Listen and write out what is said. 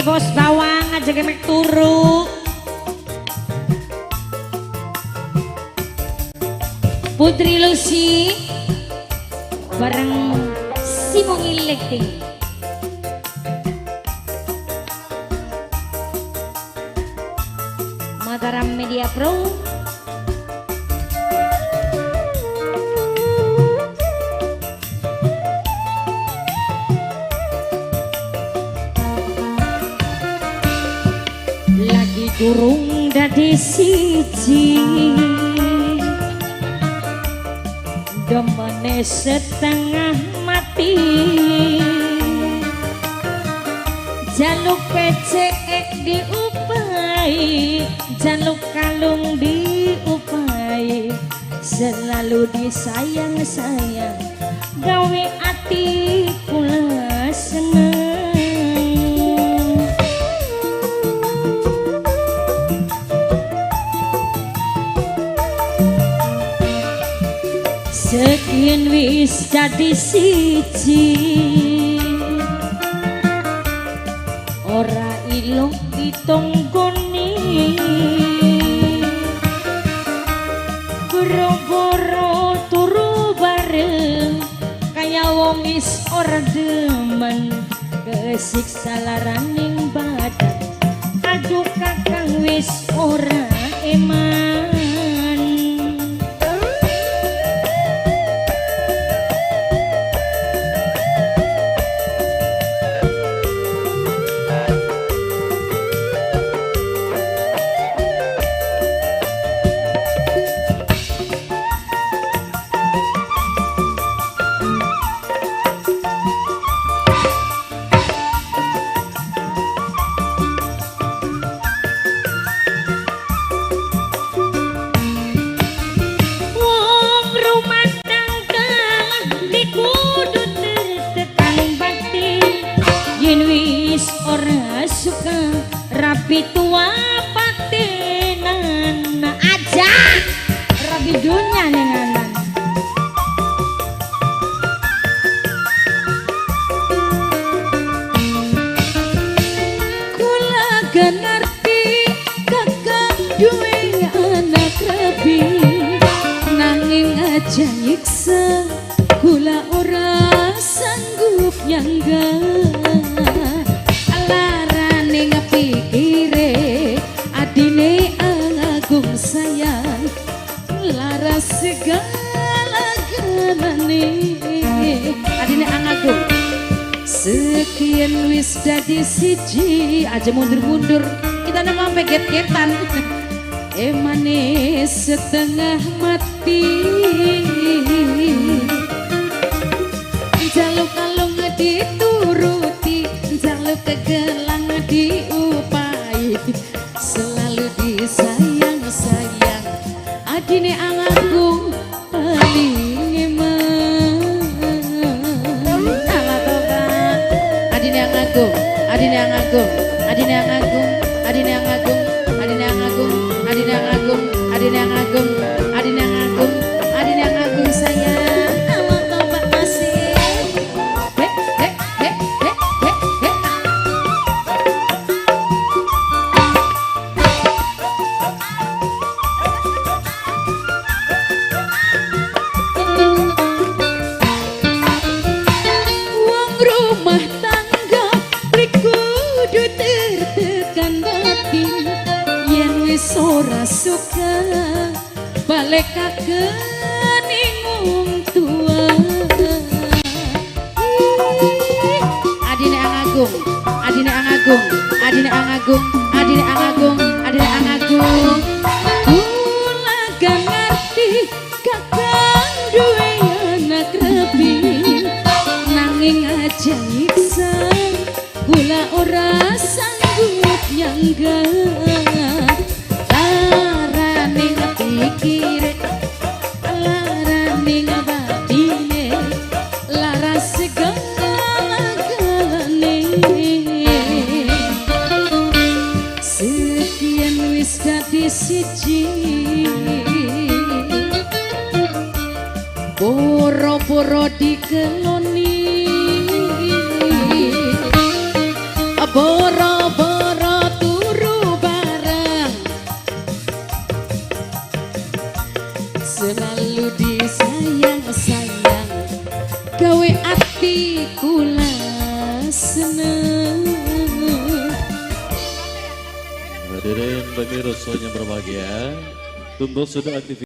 Bos bawang aja kemek turu. Putri Lucy bareng Simong Ilekting. Mataram Media Pro. Lagi durung dadi siji, demene setengah mati, jaluk PCE diupai, jaluk kalung diupai, selalu disayang-sayang, gawe ati kula seneng. Sekian wis dadi siji, ora ilung ditonggoni, boro-boro turu bareng kaya wong wis ora demen, kesiksa laraning badan, aduh kakang wis ora eman. Ora suka rapi tua patenan aja rapi dunia nenganan. Kula gak ngerti kakak duwe anak rapi, nanging aja nyiksa kula ora sanggup nyangga. Sayang laras segala galane adine angagung. Sekian wis dadi siji, aja mundur-mundur kita nama peget-getan. Emane setengah mati, jaluk kalung dituruti, jaluk kegelang diupai, selalu disayang sayang adine angagung paling emang. Ala tobat adine angagung, adine angagung, adine angagung, adine angagung, adine angagung, adine angagung, adine angagung, adine angagung, adine angagung sayang. Ala tobat masih ora suka balik kakening tua. Adine angagung, adine angagung, adine angagung, adine angagung, adine angagung. Kula gak ngerti kakang duwe anak rapi, nanging aja nyiksa kula ora sanggup nyangga. Pikir larane ngabatine laras segala galane. Sekian wis dadi siji, boro-boro dikeloni, boro selalu disayang-sayang, gawe ati kula seneng. Hadirin pemirsa yang berbahagia, tentu sudah aktif